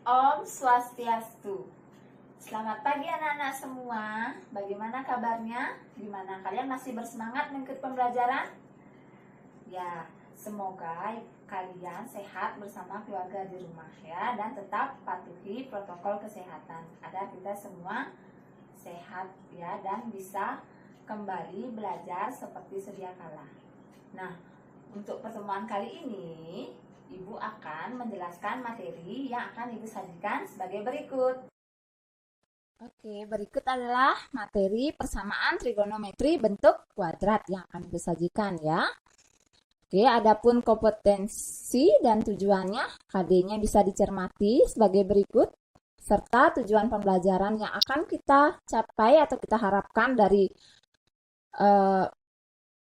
Om Swastiastu. Selamat pagi anak-anak semua. Bagaimana kabarnya? Gimana kalian masih bersemangat mengikuti pembelajaran? Ya, semoga kalian sehat bersama keluarga di rumah ya, dan tetap patuhi protokol kesehatan agar kita semua sehat ya dan bisa kembali belajar seperti sedia kala. Nah, untuk pertemuan kali ini Ibu akan menjelaskan materi yang akan Ibu sajikan sebagai berikut. Oke, berikut adalah materi persamaan trigonometri bentuk kuadrat yang akan Ibu sajikan ya. Oke, adapun kompetensi dan tujuannya, KD-nya bisa dicermati sebagai berikut, serta tujuan pembelajaran yang akan kita capai atau kita harapkan dari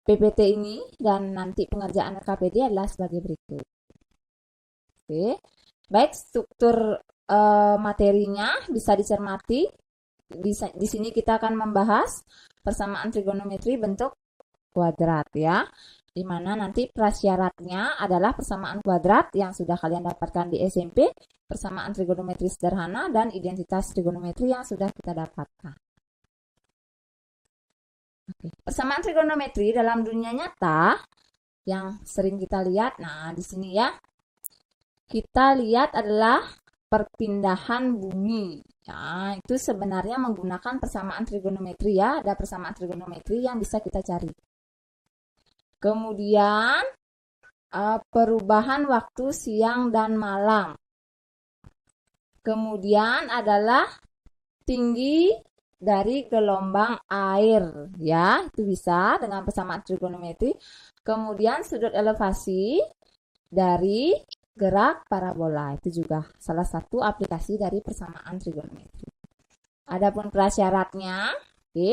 PPT ini dan nanti pengerjaan RKPD adalah sebagai berikut. Oke, baik, struktur materinya bisa dicermati. Di sini kita akan membahas persamaan trigonometri bentuk kuadrat ya, di mana nanti prasyaratnya adalah persamaan kuadrat yang sudah kalian dapatkan di SMP, persamaan trigonometri sederhana, dan identitas trigonometri yang sudah kita dapatkan. Oke. Persamaan trigonometri dalam dunia nyata yang sering kita lihat, nah di sini ya, kita lihat adalah perpindahan bumi. Ya, itu sebenarnya menggunakan persamaan trigonometri ya, ada persamaan trigonometri yang bisa kita cari. Kemudian perubahan waktu siang dan malam. Kemudian adalah tinggi dari gelombang air ya, itu bisa dengan persamaan trigonometri. Kemudian sudut elevasi dari gerak parabola, itu juga salah satu aplikasi dari persamaan trigonometri. Adapun prasyaratnya,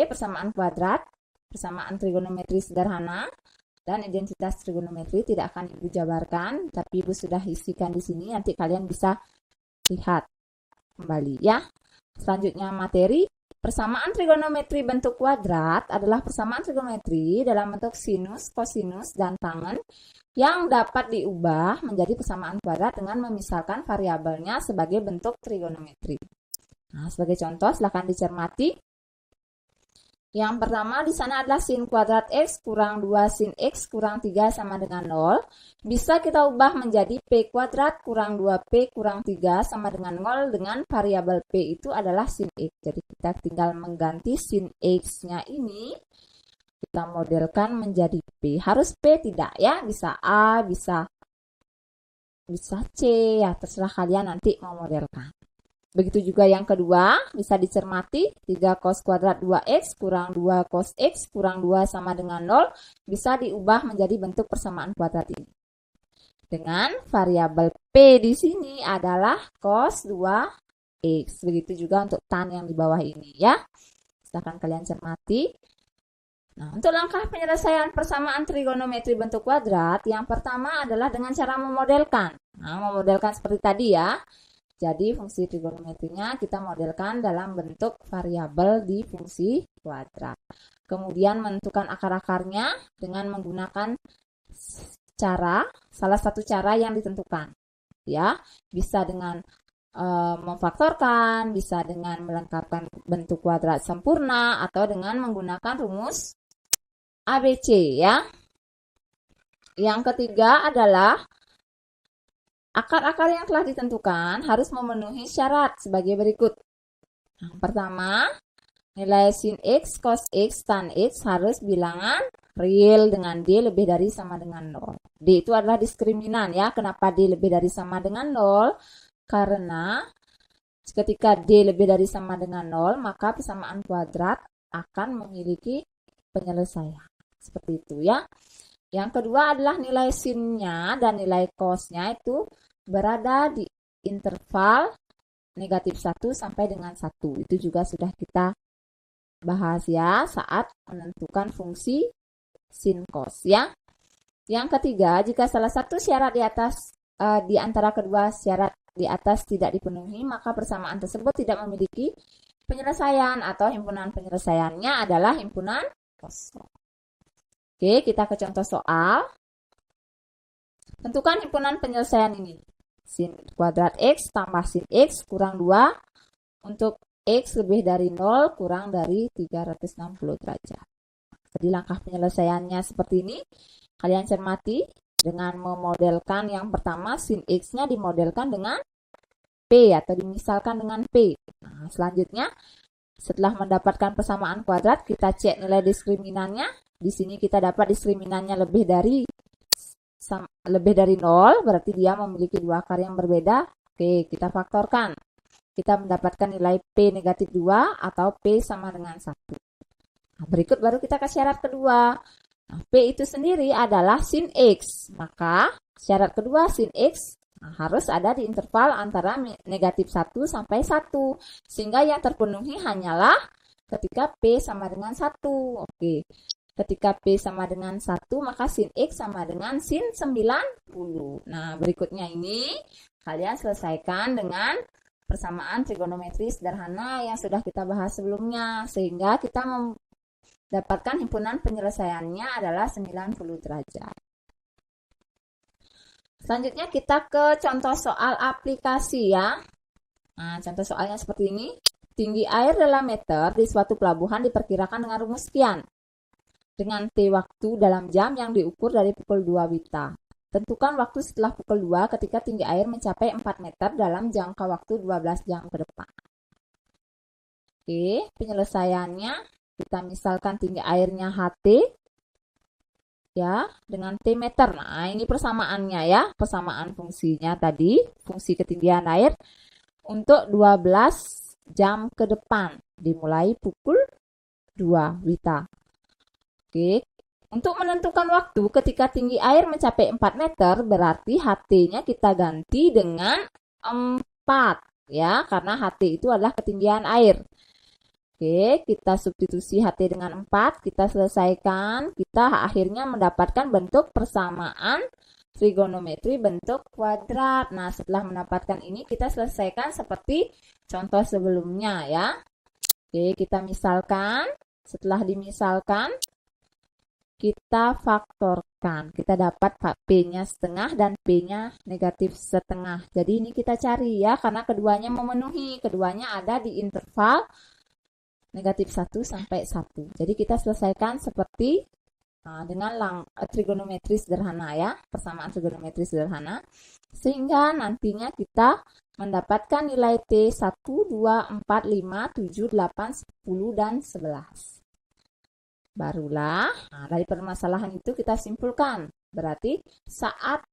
persamaan kuadrat, persamaan trigonometri sederhana, dan identitas trigonometri tidak akan Ibu jabarkan, tapi Ibu sudah isikan di sini, nanti kalian bisa lihat kembali ya. Selanjutnya materi persamaan trigonometri bentuk kuadrat adalah persamaan trigonometri dalam bentuk sinus, kosinus, dan tangen yang dapat diubah menjadi persamaan kuadrat dengan memisalkan variabelnya sebagai bentuk trigonometri. Nah, sebagai contoh silakan dicermati. Yang pertama di sana adalah sin kuadrat X kurang 2 sin X kurang 3 sama dengan 0. Bisa kita ubah menjadi P kuadrat kurang 2P kurang 3 sama dengan 0 dengan variabel P itu adalah sin X. Jadi kita tinggal mengganti sin X-nya ini, kita modelkan menjadi P. Harus P tidak ya, bisa A, bisa C ya, terserah kalian nanti mau modelkan. Begitu juga yang kedua, bisa dicermati 3 cos kuadrat 2x kurang 2 cos x kurang 2 sama dengan 0, bisa diubah menjadi bentuk persamaan kuadrat ini. Dengan variabel P di sini adalah cos 2x. Begitu juga untuk tan yang di bawah ini ya. Silahkan kalian cermati. Nah, untuk langkah penyelesaian persamaan trigonometri bentuk kuadrat, yang pertama adalah dengan cara memodelkan. Nah, memodelkan seperti tadi ya. Jadi fungsi trigonometrinya kita modelkan dalam bentuk variabel di fungsi kuadrat. Kemudian menentukan akar-akarnya dengan menggunakan salah satu cara yang ditentukan. Ya, bisa dengan memfaktorkan, bisa dengan melengkapkan bentuk kuadrat sempurna, atau dengan menggunakan rumus ABC ya. Yang ketiga adalah akar-akar yang telah ditentukan harus memenuhi syarat sebagai berikut. Yang pertama, nilai sin X, cos X, tan X harus bilangan real dengan D lebih dari sama dengan 0. D itu adalah diskriminan ya. Kenapa D lebih dari sama dengan 0? Karena ketika D lebih dari sama dengan 0, maka persamaan kuadrat akan memiliki penyelesaian. Seperti itu ya. Yang kedua adalah nilai sin-nya dan nilai cos-nya itu berada di interval negatif 1 sampai dengan 1. Itu juga sudah kita bahas ya saat menentukan fungsi sin cos ya. Yang ketiga, jika salah satu syarat di atas di antara kedua syarat di atas tidak dipenuhi, maka persamaan tersebut tidak memiliki penyelesaian atau himpunan penyelesaiannya adalah himpunan kosong. Oke, kita ke contoh soal. Tentukan himpunan penyelesaian ini. Sin kuadrat X tambah sin X kurang 2 untuk X lebih dari 0 kurang dari 360 derajat. Jadi langkah penyelesaiannya seperti ini. Kalian cermati dengan memodelkan yang pertama sin X-nya dimodelkan dengan P atau dimisalkan dengan P. Nah, selanjutnya setelah mendapatkan persamaan kuadrat, kita cek nilai diskriminannya. Di sini kita dapat diskriminannya lebih dari 0, berarti dia memiliki dua akar yang berbeda. Oke, kita faktorkan. Kita mendapatkan nilai P negatif 2 atau P sama dengan 1. Nah, berikut baru kita ke syarat kedua. Nah, P itu sendiri adalah sin X. Maka syarat kedua sin X harus ada di interval antara negatif 1 sampai 1. Sehingga yang terpenuhi hanyalah ketika P sama dengan 1. Oke. Ketika P sama dengan 1, maka sin X sama dengan sin 90. Nah, berikutnya ini kalian selesaikan dengan persamaan trigonometri sederhana yang sudah kita bahas sebelumnya. Sehingga kita mendapatkan himpunan penyelesaiannya adalah 90 derajat. Selanjutnya kita ke contoh soal aplikasi ya. Nah, contoh soalnya seperti ini. Tinggi air dalam meter di suatu pelabuhan diperkirakan dengan rumus sekian. Dengan T waktu dalam jam yang diukur dari pukul 2 WITA. Tentukan waktu setelah pukul 2 ketika tinggi air mencapai 4 meter dalam jangka waktu 12 jam ke depan. Oke, penyelesaiannya kita misalkan tinggi airnya HT ya dengan T meter. Nah, ini persamaannya ya, persamaan fungsinya tadi, fungsi ketinggian air untuk 12 jam ke depan dimulai pukul 2 WITA. Oke, untuk menentukan waktu ketika tinggi air mencapai 4 meter, berarti HT-nya kita ganti dengan 4 ya, karena HT itu adalah ketinggian air. Oke, kita substitusi HT dengan 4, kita selesaikan, kita akhirnya mendapatkan bentuk persamaan trigonometri bentuk kuadrat. Nah, setelah mendapatkan ini, kita selesaikan seperti contoh sebelumnya ya. Oke, kita misalkan, setelah dimisalkan, kita faktorkan. Kita dapat P-nya setengah dan P-nya negatif setengah. Jadi ini kita cari ya, karena keduanya memenuhi. Keduanya ada di interval negatif 1 sampai 1. Jadi kita selesaikan seperti dengan trigonometri sederhana ya, persamaan trigonometri sederhana. Sehingga nantinya kita mendapatkan nilai T 1, 2, 4, 5, 7, 8, 10, dan 11. Barulah dari permasalahan itu kita simpulkan. Berarti saat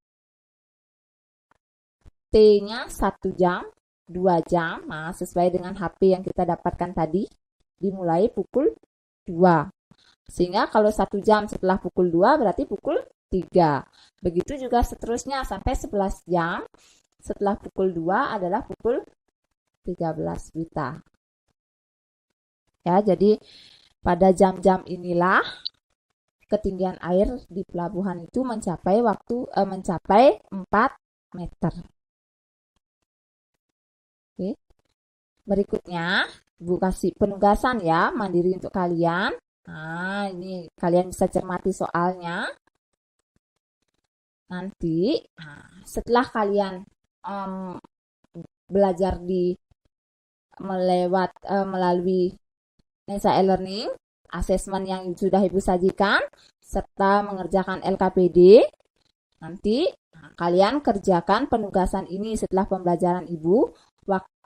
T-nya 1 jam, 2 jam, nah sesuai dengan HP yang kita dapatkan tadi, dimulai pukul 2. Sehingga kalau 1 jam setelah pukul 2 berarti pukul 3. Begitu juga seterusnya sampai 11 jam setelah pukul 2 adalah pukul 13 WITA. Ya, jadi pada jam-jam inilah ketinggian air di pelabuhan itu mencapai 4 meter. Oke. Berikutnya, Ibu kasih penugasan ya, mandiri untuk kalian. Nah, ini kalian bisa cermati soalnya. Nanti, setelah kalian belajar melalui Nesa e-learning, asesmen yang sudah Ibu sajikan, serta mengerjakan LKPD, nanti kalian kerjakan penugasan ini setelah pembelajaran Ibu.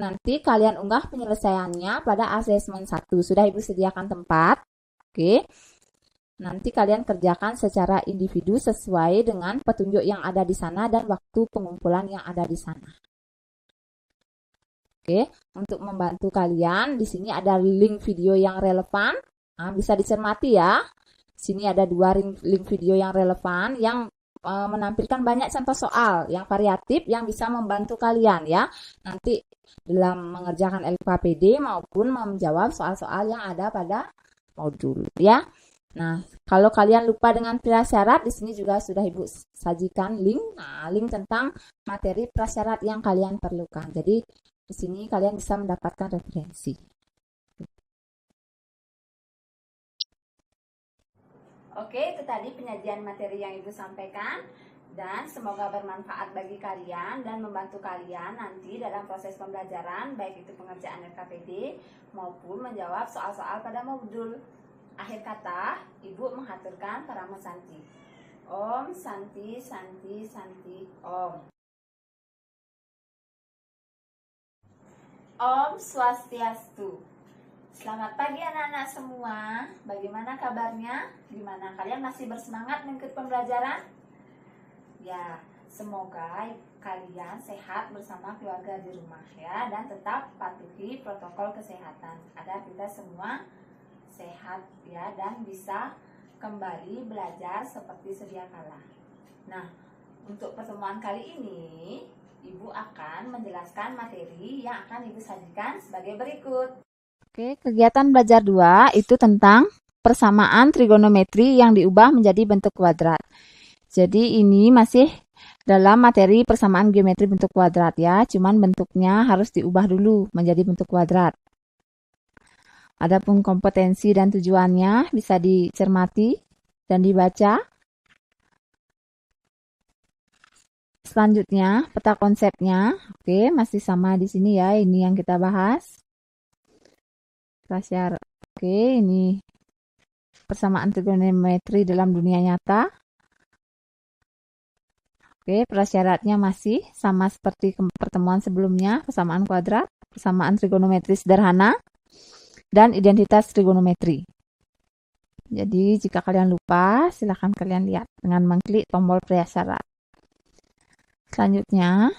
Nanti kalian unggah penyelesaiannya pada asesmen 1. Sudah Ibu sediakan tempat. Oke. Nanti kalian kerjakan secara individu sesuai dengan petunjuk yang ada di sana dan waktu pengumpulan yang ada di sana. Oke, untuk membantu kalian, di sini ada link video yang relevan. Nah, bisa dicermati ya. Sini ada 2 link video yang relevan yang menampilkan banyak contoh soal yang variatif yang bisa membantu kalian ya. Nanti dalam mengerjakan LKPD maupun menjawab soal-soal yang ada pada modul ya. Nah, kalau kalian lupa dengan prasyarat, di sini juga sudah Ibu sajikan link. Nah, link tentang materi prasyarat yang kalian perlukan. Jadi di sini kalian bisa mendapatkan referensi. Oke, itu tadi penyajian materi yang Ibu sampaikan. Dan semoga bermanfaat bagi kalian dan membantu kalian nanti dalam proses pembelajaran, baik itu pengerjaan LKPD maupun menjawab soal-soal pada modul. Akhir kata, Ibu menghaturkan Parama Santi. Om Santi Santi Santi Om. Om Swastiastu. Selamat pagi anak-anak semua. Bagaimana kabarnya? Gimana kalian masih bersemangat mengikuti pembelajaran? Ya, semoga kalian sehat bersama keluarga di rumah ya, dan tetap patuhi protokol kesehatan agar kita semua sehat ya dan bisa kembali belajar seperti sedia kala. Nah, untuk pertemuan kali ini Ibu akan menjelaskan materi yang akan Ibu sajikan sebagai berikut. Oke, kegiatan belajar 2 itu tentang persamaan trigonometri yang diubah menjadi bentuk kuadrat. Jadi ini masih dalam materi persamaan geometri bentuk kuadrat ya, cuman bentuknya harus diubah dulu menjadi bentuk kuadrat. Adapun kompetensi dan tujuannya bisa dicermati dan dibaca. Selanjutnya, peta konsepnya. Oke, masih sama di sini ya, ini yang kita bahas. Oke, ini persamaan trigonometri dalam dunia nyata. Oke, prasyaratnya masih sama seperti pertemuan sebelumnya, persamaan kuadrat, persamaan trigonometri sederhana, dan identitas trigonometri. Jadi, jika kalian lupa, silakan kalian lihat dengan mengklik tombol prasyarat. Selanjutnya,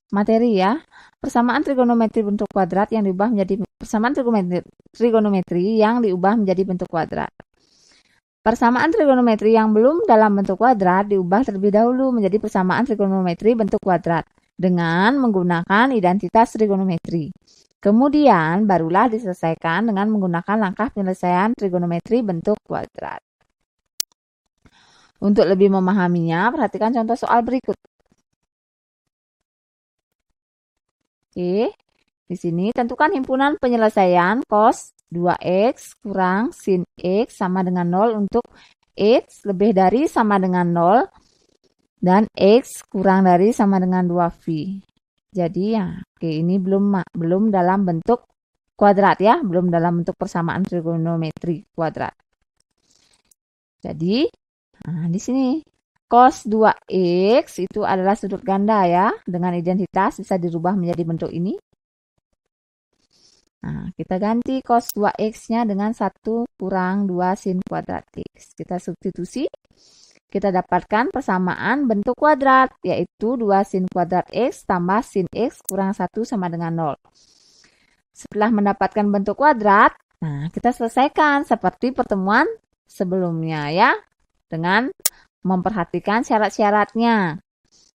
materi ya, persamaan trigonometri bentuk kuadrat yang diubah menjadi persamaan trigonometri yang diubah menjadi bentuk kuadrat. Persamaan trigonometri yang belum dalam bentuk kuadrat diubah terlebih dahulu menjadi persamaan trigonometri bentuk kuadrat dengan menggunakan identitas trigonometri. Kemudian barulah diselesaikan dengan menggunakan langkah penyelesaian trigonometri bentuk kuadrat. Untuk lebih memahaminya, perhatikan contoh soal berikut. Oke, di sini tentukan himpunan penyelesaian cos 2x kurang sin x sama dengan 0 untuk x lebih dari sama dengan 0 dan x kurang dari sama dengan 2v. Jadi ya, oke, ini belum dalam bentuk kuadrat ya, belum dalam bentuk persamaan trigonometri kuadrat. Jadi, nah di sini cos 2x itu adalah sudut ganda ya, dengan identitas bisa dirubah menjadi bentuk ini. Nah, kita ganti cos 2x-nya dengan 1 kurang 2 sin kuadrat x. Kita substitusi, kita dapatkan persamaan bentuk kuadrat, yaitu 2 sin kuadrat x tambah sin x kurang 1 sama dengan 0. Setelah mendapatkan bentuk kuadrat, nah kita selesaikan seperti pertemuan sebelumnya ya, dengan memperhatikan syarat-syaratnya.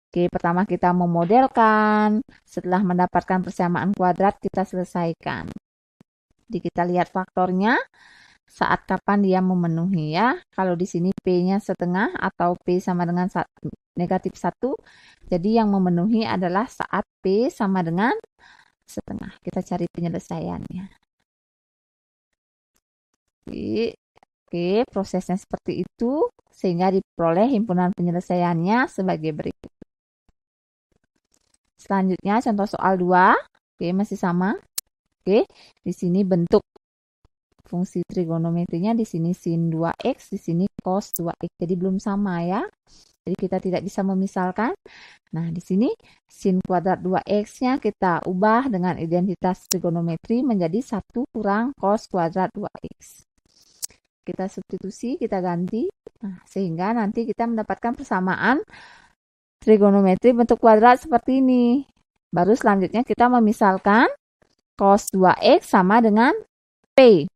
Oke, pertama kita memodelkan, setelah mendapatkan persamaan kuadrat kita selesaikan. Jadi kita lihat faktornya saat kapan dia memenuhi ya. Kalau di sini P-nya setengah atau P sama dengan negatif 1, jadi yang memenuhi adalah saat P sama dengan setengah. Kita cari penyelesaiannya. Oke, prosesnya seperti itu sehingga diperoleh himpunan penyelesaiannya sebagai berikut. Selanjutnya contoh soal 2. Oke, masih sama. Oke, di sini bentuk fungsi trigonometrinya di sini sin 2x, di sini cos 2x. Jadi belum sama ya. Jadi kita tidak bisa memisalkan. Nah, di sini sin kuadrat 2x-nya kita ubah dengan identitas trigonometri menjadi 1 kurang cos kuadrat 2x. Kita substitusi, kita ganti. Nah, sehingga nanti kita mendapatkan persamaan trigonometri bentuk kuadrat seperti ini. Baru selanjutnya kita memisalkan cos 2x sama dengan P.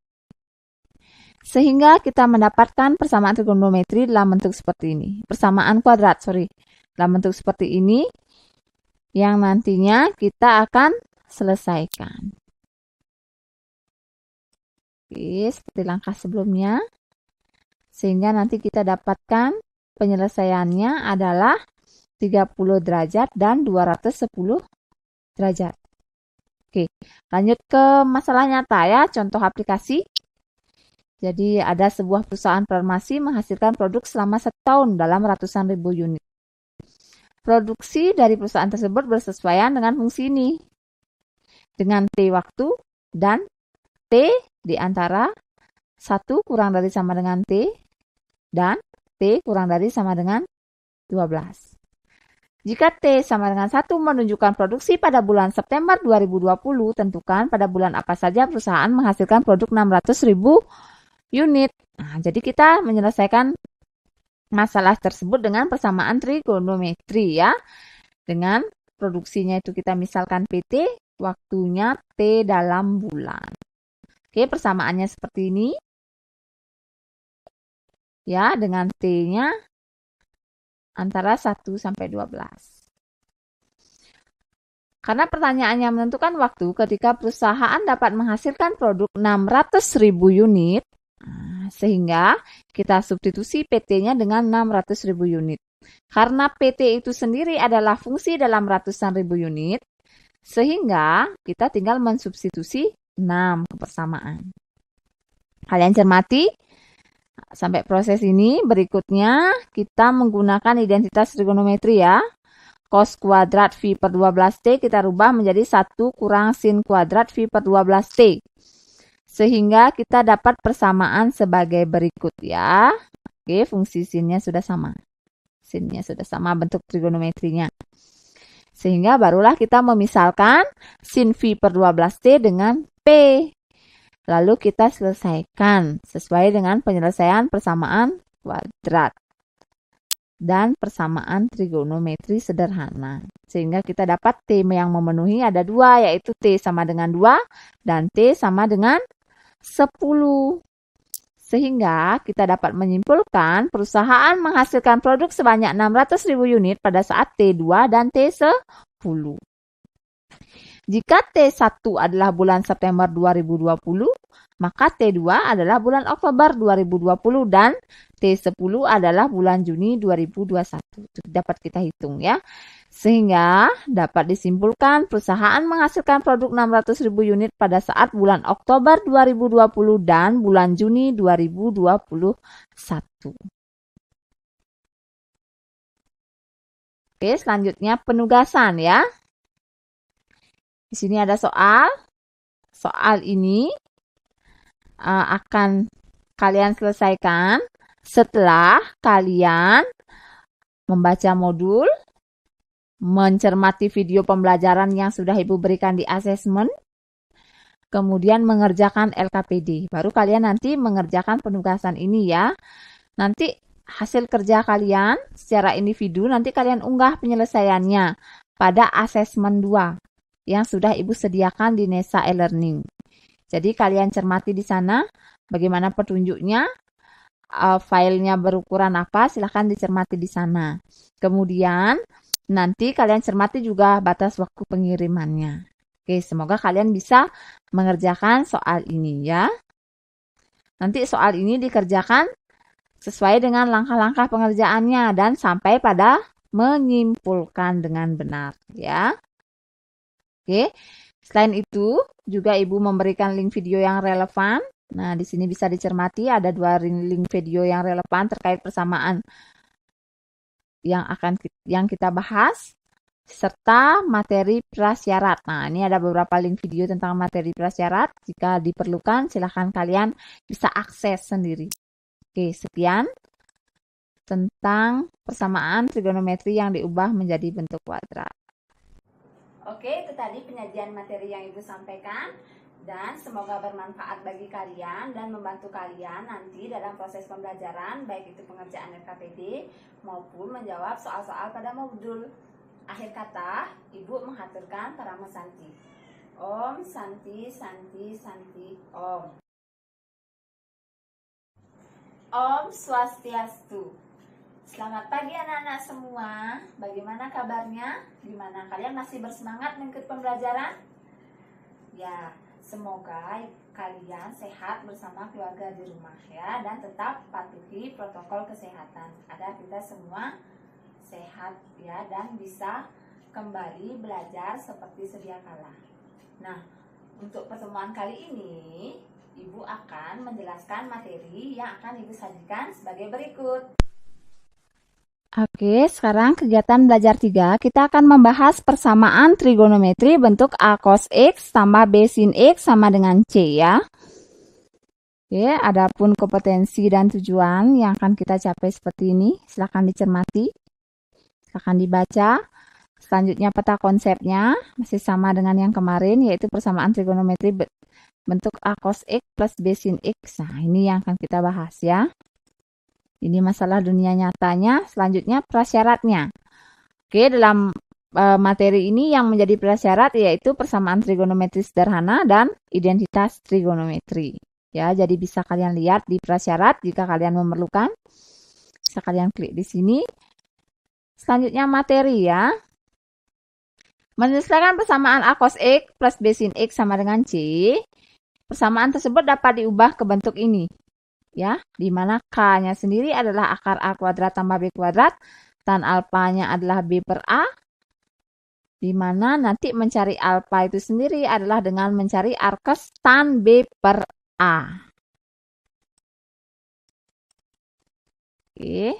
Sehingga kita mendapatkan persamaan trigonometri dalam bentuk seperti ini. Persamaan kuadrat, dalam bentuk seperti ini yang nantinya kita akan selesaikan. Oke, seperti langkah sebelumnya. Sehingga nanti kita dapatkan penyelesaiannya adalah 30 derajat dan 210 derajat. Oke, lanjut ke masalah nyata ya, contoh aplikasi. Jadi ada sebuah perusahaan farmasi menghasilkan produk selama 1 tahun dalam ratusan ribu unit. produksi dari perusahaan tersebut bersesuaian dengan fungsi ini. Dengan T waktu dan T di antara 1 kurang dari sama dengan T dan T kurang dari sama dengan 12. Jika T sama dengan 1 menunjukkan produksi pada bulan September 2020, tentukan pada bulan apa saja perusahaan menghasilkan produk 600.000 unit. Nah, jadi kita menyelesaikan masalah tersebut dengan persamaan trigonometri ya. Dengan produksinya itu kita misalkan PT, waktunya T dalam bulan. Oke, persamaannya seperti ini. Ya, dengan T-nya antara 1 sampai 12. Karena pertanyaannya menentukan waktu ketika perusahaan dapat menghasilkan produk 600.000 unit, sehingga kita substitusi PT-nya dengan 600.000 unit. Karena PT itu sendiri adalah fungsi dalam ratusan ribu unit, sehingga kita tinggal mensubstitusi 6 ke persamaan. Kalian cermati sampai proses ini. Berikutnya kita menggunakan identitas trigonometri ya. Cos kuadrat V per 12T kita rubah menjadi 1 kurang sin kuadrat V per 12T. Sehingga kita dapat persamaan sebagai berikut ya. Oke, fungsi sinnya sudah sama. Sinnya sudah sama bentuk trigonometrinya. Sehingga barulah kita memisalkan sin V per 12T dengan P. Lalu kita selesaikan sesuai dengan penyelesaian persamaan kuadrat dan persamaan trigonometri sederhana. Sehingga kita dapat T yang memenuhi ada 2, yaitu T sama dengan 2 dan T sama dengan 10. Sehingga kita dapat menyimpulkan perusahaan menghasilkan produk sebanyak 600.000 unit pada saat T2 dan T10. Jika T1 adalah bulan September 2020, maka T2 adalah bulan Oktober 2020 dan T10 adalah bulan Juni 2021. Itu dapat kita hitung ya. Sehingga dapat disimpulkan perusahaan menghasilkan produk 600.000 unit pada saat bulan Oktober 2020 dan bulan Juni 2021. Oke, selanjutnya penugasan ya. Di sini ada soal. Soal ini akan kalian selesaikan setelah kalian membaca modul, mencermati video pembelajaran yang sudah Ibu berikan di asesmen, kemudian mengerjakan LKPD. Baru kalian nanti mengerjakan penugasan ini ya. Nanti hasil kerja kalian secara individu, nanti kalian unggah penyelesaiannya pada asesmen 2 yang sudah Ibu sediakan di Nesa e-learning. Jadi kalian cermati di sana bagaimana petunjuknya, filenya berukuran apa, silahkan dicermati di sana. Kemudian nanti kalian cermati juga batas waktu pengirimannya. Oke, semoga kalian bisa mengerjakan soal ini ya. Nanti soal ini dikerjakan sesuai dengan langkah-langkah pengerjaannya dan sampai pada menyimpulkan dengan benar ya. Oke. Selain itu, juga Ibu memberikan link video yang relevan. Nah, di sini bisa dicermati ada 2 link video yang relevan terkait persamaan yang kita bahas serta materi prasyarat. Nah, ini ada beberapa link video tentang materi prasyarat. Jika diperlukan, silakan kalian bisa akses sendiri. Oke, sekian tentang persamaan trigonometri yang diubah menjadi bentuk kuadrat. Oke, itu tadi penyajian materi yang Ibu sampaikan dan semoga bermanfaat bagi kalian dan membantu kalian nanti dalam proses pembelajaran, baik itu pengerjaan LKPD maupun menjawab soal-soal pada modul. Akhir kata, Ibu menghaturkan Parama Santi. Om Santi Santi Santi Om. Om Swastiastu. Selamat pagi anak-anak semua. Bagaimana kabarnya? Gimana? Kalian masih bersemangat mengikuti pembelajaran? Ya, semoga kalian sehat bersama keluarga di rumah ya, dan tetap patuhi protokol kesehatan agar kita semua sehat ya dan bisa kembali belajar seperti sedia kala. Nah, untuk pertemuan kali ini Ibu akan menjelaskan materi yang akan Ibu sajikan sebagai berikut. Oke, sekarang kegiatan belajar 3, kita akan membahas persamaan trigonometri bentuk A cos X tambah B sin X sama dengan C ya. Oke, adapun kompetensi dan tujuan yang akan kita capai seperti ini, silakan dicermati, silakan dibaca. Selanjutnya peta konsepnya, masih sama dengan yang kemarin, yaitu persamaan trigonometri bentuk A cos X plus B sin X. Nah, ini yang akan kita bahas ya. Ini masalah dunia nyatanya. Selanjutnya prasyaratnya. Oke, dalam materi ini yang menjadi prasyarat yaitu persamaan trigonometri sederhana dan identitas trigonometri. Ya, jadi bisa kalian lihat di prasyarat jika kalian memerlukan. Bisa kalian klik di sini. Selanjutnya materi ya. Menyelesaikan persamaan A cos X plus B sin X sama dengan C. Persamaan tersebut dapat diubah ke bentuk ini. Ya, di mana K-nya sendiri adalah akar A kuadrat tambah B kuadrat, tan alfanya adalah B per A, di mana nanti mencari alfa itu sendiri adalah dengan mencari arkes tan B per A. Oke.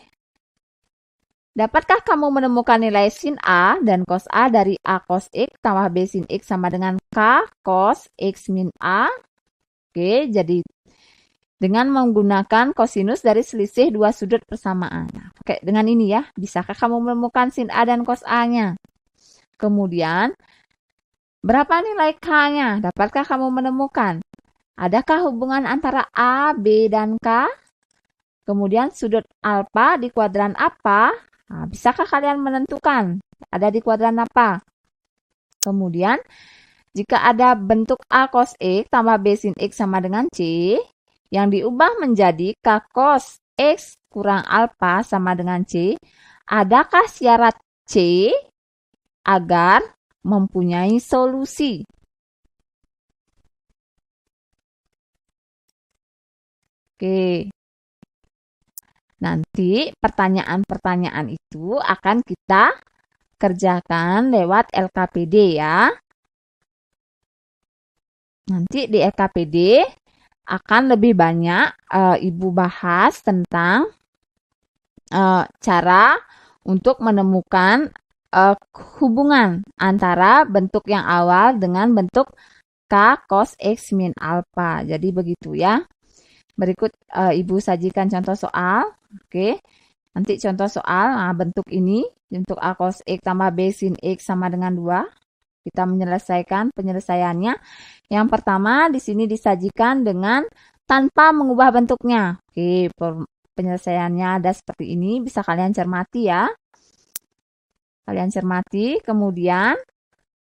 Dapatkah kamu menemukan nilai sin A dan cos A dari A cos X tambah B sin X sama dengan K cos X min A? Oke, jadi dengan menggunakan kosinus dari selisih dua sudut persamaan. Nah, oke, dengan ini ya, bisakah kamu menemukan sin A dan cos A-nya? Kemudian, berapa nilai K-nya? Dapatkah kamu menemukan? Adakah hubungan antara A, B, dan K? Kemudian sudut alfa di kuadran apa? Nah, bisakah kalian menentukan? Ada di kuadran apa? Kemudian, jika ada bentuk A cos X tambah B sin X sama dengan C, yang diubah menjadi K cos X kurang alfa sama dengan C, adakah syarat C agar mempunyai solusi? Oke, nanti pertanyaan-pertanyaan itu akan kita kerjakan lewat LKPD ya. Nanti di LKPD akan lebih banyak Ibu bahas tentang cara untuk menemukan hubungan antara bentuk yang awal dengan bentuk K cos X min alpha. Jadi begitu ya. Berikut Ibu sajikan contoh soal. Oke. Nanti contoh soal, nah, bentuk ini, bentuk A cos X tambah B sin X sama dengan 2. Kita menyelesaikan penyelesaiannya. Yang pertama di sini disajikan dengan tanpa mengubah bentuknya. Oke, penyelesaiannya ada seperti ini, bisa kalian cermati ya. Kalian cermati, kemudian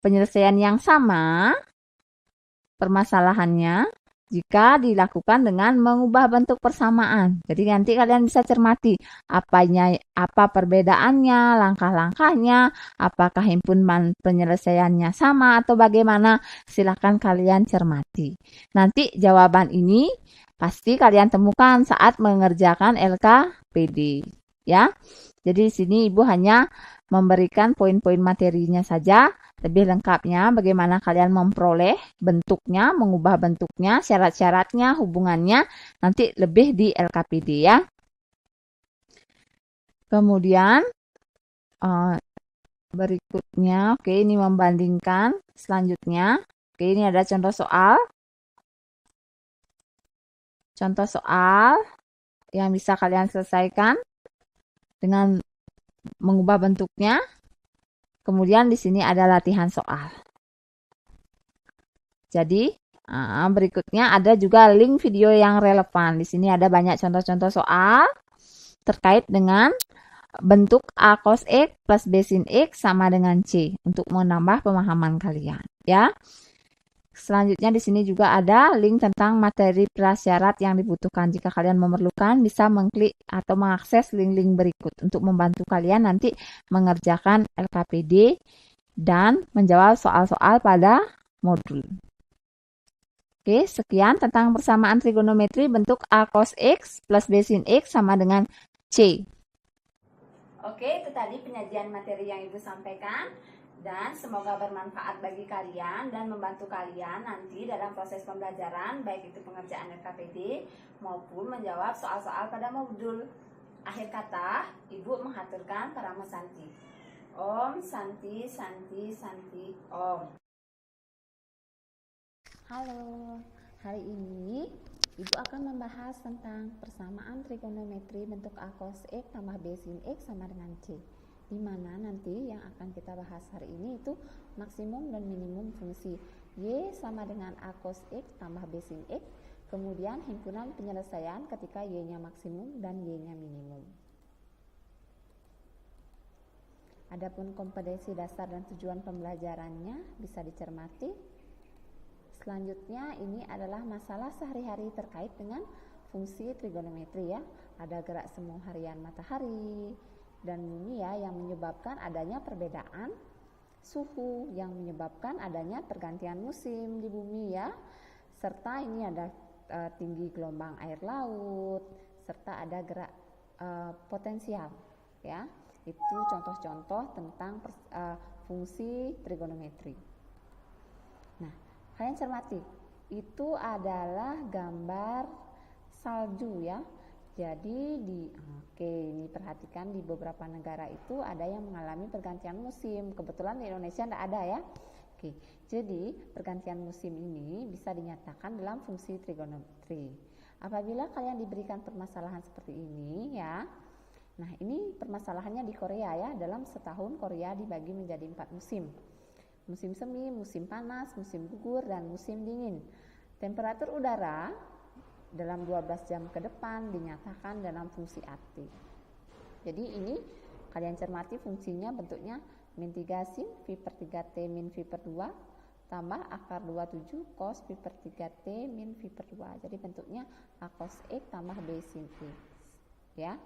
penyelesaian yang sama permasalahannya jika dilakukan dengan mengubah bentuk persamaan. Jadi nanti kalian bisa cermati apa perbedaannya, langkah-langkahnya, apakah himpunan penyelesaiannya sama atau bagaimana. Silakan kalian cermati. Nanti jawaban ini pasti kalian temukan saat mengerjakan LKPD ya. Jadi di sini Ibu hanya memberikan poin-poin materinya saja. Lebih lengkapnya bagaimana kalian memperoleh bentuknya, mengubah bentuknya, syarat-syaratnya, hubungannya, nanti lebih di LKPD ya. Kemudian berikutnya, oke, ini membandingkan. Selanjutnya, oke, ini ada contoh soal. Contoh soal yang bisa kalian selesaikan dengan mengubah bentuknya. Kemudian di sini ada latihan soal. Jadi, berikutnya ada juga link video yang relevan. Di sini ada banyak contoh-contoh soal terkait dengan bentuk A cos X plus B sin X sama dengan C untuk menambah pemahaman kalian, ya. Selanjutnya di sini juga ada link tentang materi prasyarat yang dibutuhkan. Jika kalian memerlukan, bisa mengklik atau mengakses link-link berikut untuk membantu kalian nanti mengerjakan LKPD dan menjawab soal-soal pada modul. Oke, sekian tentang persamaan trigonometri bentuk A cos X plus B sin X sama dengan C. Oke, itu tadi penyajian materi yang Ibu sampaikan. Dan semoga bermanfaat bagi kalian dan membantu kalian nanti dalam proses pembelajaran, baik itu pengerjaan LKPD maupun menjawab soal-soal pada modul. akhir kata, Ibu mengaturkan parama Santi. Om Santi Santi Santi Om. Halo, hari ini Ibu akan membahas tentang persamaan trigonometri bentuk A cos X tambah B sin X sama dengan C. Di mana nanti yang akan kita bahas hari ini itu maksimum dan minimum fungsi Y sama dengan A cos X tambah B sin X, kemudian himpunan penyelesaian ketika Y-nya maksimum dan Y-nya minimum. Adapun kompetensi dasar dan tujuan pembelajarannya bisa dicermati. Selanjutnya ini adalah masalah sehari-hari terkait dengan fungsi trigonometri ya. Ada gerak semu harian matahari dan bumi ya yang menyebabkan adanya perbedaan suhu, yang menyebabkan adanya pergantian musim di bumi ya. Serta ini ada tinggi gelombang air laut, serta ada gerak potensial ya. Itu contoh-contoh tentang fungsi trigonometri. Nah, kalian cermati, itu adalah gambar salju ya. Jadi ini perhatikan di beberapa negara itu ada yang mengalami pergantian musim. Kebetulan di Indonesia tidak ada ya. Jadi pergantian musim ini bisa dinyatakan dalam fungsi trigonometri. Apabila kalian diberikan permasalahan seperti ini ya. Nah, ini permasalahannya di Korea ya. Dalam setahun Korea dibagi menjadi 4 musim. Musim semi, musim panas, musim gugur, dan musim dingin. Temperatur udara dalam 12 jam ke depan dinyatakan dalam fungsi arti. Jadi ini kalian cermati fungsinya bentuknya min 3 sin V per 3T min V per 2 tambah akar 27 cos V per 3T min V per 2. Jadi bentuknya A cos X tambah B sin X. Ya.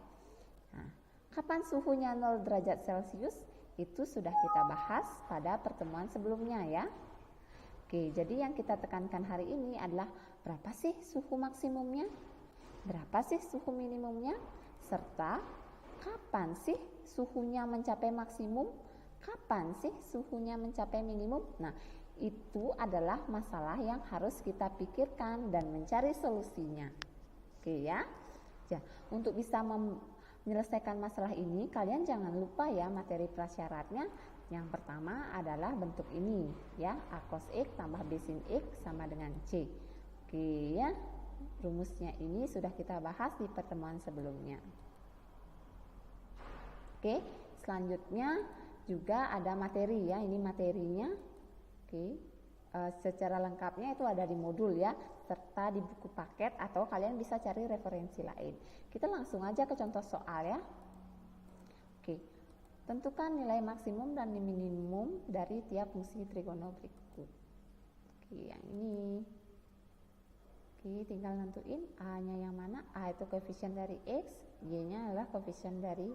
Nah, kapan suhunya 0 derajat Celcius? Itu sudah kita bahas pada pertemuan sebelumnya ya. Jadi yang kita tekankan hari ini adalah berapa sih suhu maksimumnya? Berapa sih suhu minimumnya? Serta kapan sih suhunya mencapai maksimum? Kapan sih suhunya mencapai minimum? Nah, itu adalah masalah yang harus kita pikirkan dan mencari solusinya. Ya. Untuk bisa menyelesaikan masalah ini, kalian jangan lupa ya materi prasyaratnya. Yang pertama adalah bentuk ini ya, A cos X tambah B sin X sama dengan C. Ya, rumusnya ini sudah kita bahas di pertemuan sebelumnya. Selanjutnya juga ada materi ya, ini materinya. Secara lengkapnya itu ada di modul ya, serta di buku paket atau kalian bisa cari referensi lain. Kita langsung aja ke contoh soal ya. Tentukan nilai maksimum dan minimum dari tiap fungsi trigono berikut. Yang ini. Tinggal nentuin A-nya yang mana. A itu koefisien dari X, Y-nya adalah koefisien dari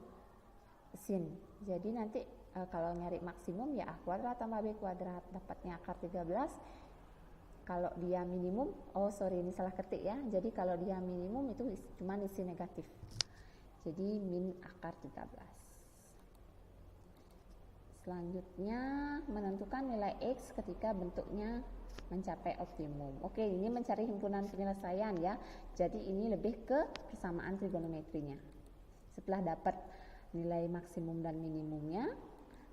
sin. Jadi nanti kalau nyari maksimum ya A kuadrat tambah B kuadrat, dapatnya akar 13. Kalau dia minimum, ini salah ketik ya. Jadi kalau dia minimum itu cuma isi negatif. Jadi min akar 13. Selanjutnya menentukan nilai X ketika bentuknya mencapai optimum. Ini mencari himpunan penyelesaian ya. Jadi ini lebih ke persamaan trigonometrinya. Setelah dapat nilai maksimum dan minimumnya,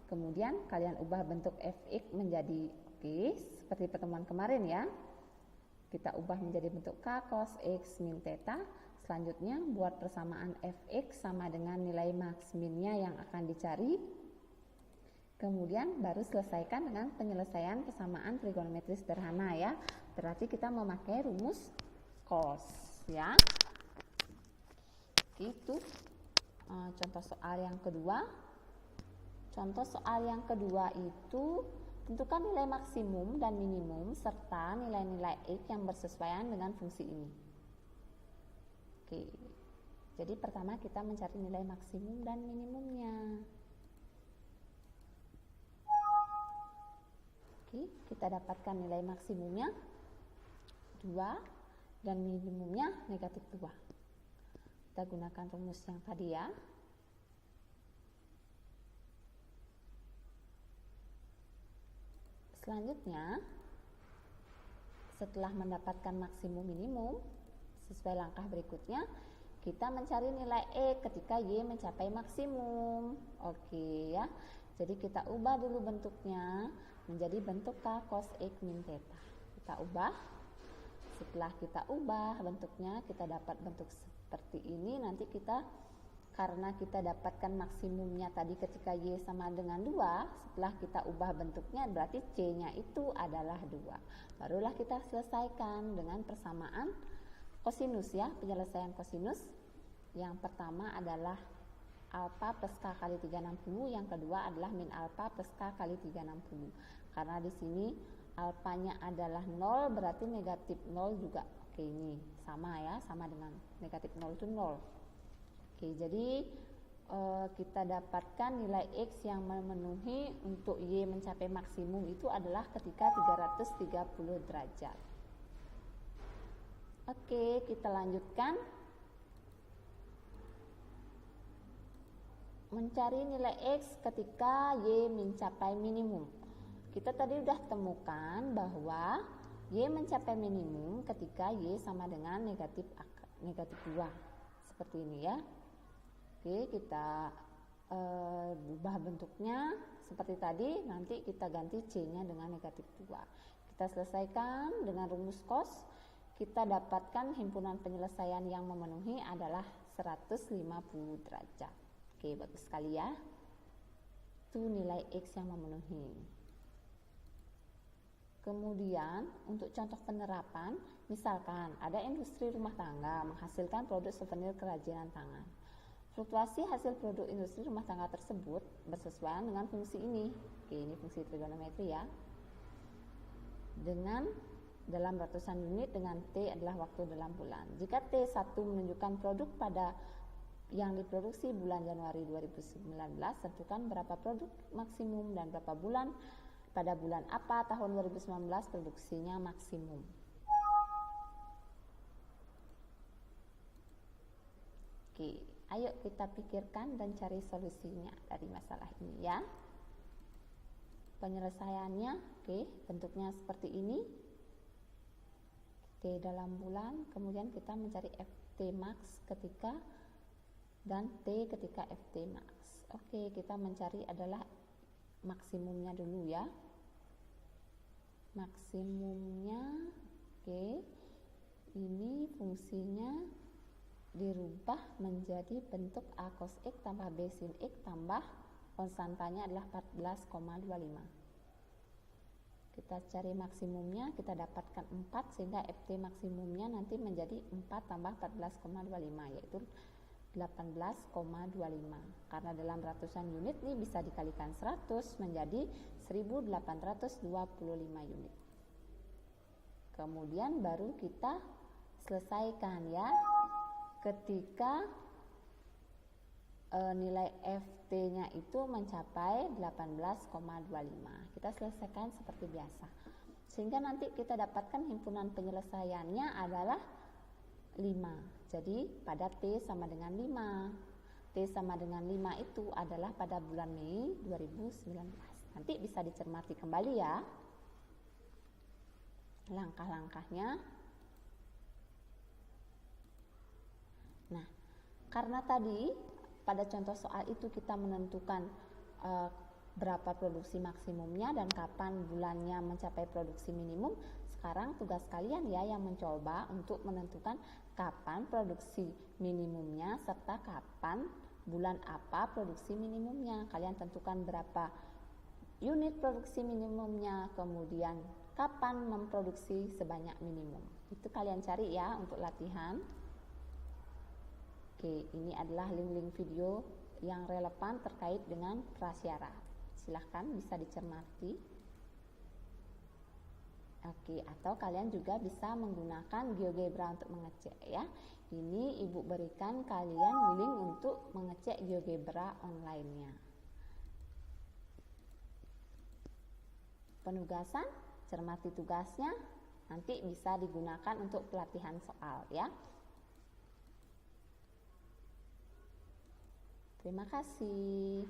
kemudian kalian ubah bentuk fx menjadi seperti pertemuan kemarin ya. Kita ubah menjadi bentuk k cos x min theta. Selanjutnya buat persamaan fx sama dengan nilai max minnya yang akan dicari. Kemudian baru selesaikan dengan penyelesaian persamaan trigonometri sederhana ya. Berarti kita memakai rumus cos ya. Itu contoh soal yang kedua. Contoh soal yang kedua itu tentukan nilai maksimum dan minimum serta nilai-nilai X yang bersesuaian dengan fungsi ini. Jadi pertama kita mencari nilai maksimum dan minimumnya. Kita dapatkan nilai maksimumnya 2 dan minimumnya negatif 2. Kita gunakan rumus yang tadi ya. Selanjutnya, setelah mendapatkan maksimum minimum, sesuai langkah berikutnya, kita mencari nilai X ketika Y mencapai maksimum. Oke ya. Jadi kita ubah dulu bentuknya menjadi bentuk K cos X min theta. Kita ubah. Setelah kita ubah bentuknya, kita dapat bentuk seperti ini. Nanti kita, karena kita dapatkan maksimumnya tadi ketika Y sama dengan 2, setelah kita ubah bentuknya berarti C-nya itu adalah 2. Barulah kita selesaikan dengan persamaan kosinus ya, penyelesaian kosinus. Yang pertama adalah alfa plus K kali 360, yang kedua adalah min alfa plus K kali 360. Karena di sini alfanya adalah 0, berarti negatif 0 juga. Oke, ini sama ya, sama dengan negatif 0 itu 0. Oke, jadi kita dapatkan nilai X yang memenuhi untuk Y mencapai maksimum itu adalah ketika 330 derajat. Oke, kita lanjutkan. Mencari nilai X ketika Y mencapai minimum. Kita tadi sudah temukan bahwa Y mencapai minimum ketika Y sama dengan negatif 2. Seperti ini ya. Oke, kita ubah bentuknya seperti tadi. Nanti kita ganti C-nya dengan negatif 2. Kita selesaikan dengan rumus cos. Kita dapatkan himpunan penyelesaian yang memenuhi adalah 150 derajat. Oke, bagus sekali ya. Itu nilai X yang memenuhi. Kemudian untuk contoh penerapan, misalkan ada industri rumah tangga menghasilkan produk souvenir kerajinan tangan. Fluktuasi hasil produk industri rumah tangga tersebut bersesuaian dengan fungsi ini. Oke, ini fungsi trigonometri ya. Dengan dalam ratusan unit, dengan T adalah waktu dalam bulan. Jika T1 menunjukkan produk pada yang diproduksi bulan Januari 2019, tentukan berapa produk maksimum dan berapa bulan pada bulan apa tahun 2019 produksinya maksimum. Oke, ayo kita pikirkan dan cari solusinya dari masalah ini ya. Penyelesaiannya, oke, bentuknya seperti ini. T dalam bulan, kemudian kita mencari FT max ketika dan T ketika FT max. Oke, kita mencari adalah maksimumnya dulu ya. Maksimumnya, oke, ini fungsinya dirubah menjadi bentuk A cos X tambah B sin X tambah konstantanya adalah 14,25. Kita cari maksimumnya, kita dapatkan 4 sehingga FT maksimumnya nanti menjadi 4 tambah 14,25 yaitu 18,25. Karena dalam ratusan unit ini bisa dikalikan 100 menjadi 1825 unit. Kemudian baru kita selesaikan ya. Ketika nilai FT-nya itu mencapai 18,25. Kita selesaikan seperti biasa. Sehingga nanti kita dapatkan himpunan penyelesaiannya adalah 5. Jadi pada T sama dengan 5. T sama dengan 5 itu adalah pada bulan Mei 2019. Nanti bisa dicermati kembali ya langkah-langkahnya. Nah, karena tadi pada contoh soal itu kita menentukan berapa produksi maksimumnya dan kapan bulannya mencapai produksi minimum. Sekarang tugas kalian ya yang mencoba untuk menentukan kapan produksi minimumnya serta kapan bulan apa produksi minimumnya. Kalian tentukan berapa unit produksi minimumnya, kemudian kapan memproduksi sebanyak minimum. Itu kalian cari ya untuk latihan. Oke, ini adalah link-link video yang relevan terkait dengan prasyarat. Silahkan bisa dicermati. Oke, atau kalian juga bisa menggunakan GeoGebra untuk mengecek ya. Ini Ibu berikan kalian link untuk mengecek GeoGebra online-nya. Penugasan, cermati tugasnya, nanti bisa digunakan untuk pelatihan soal ya. Terima kasih.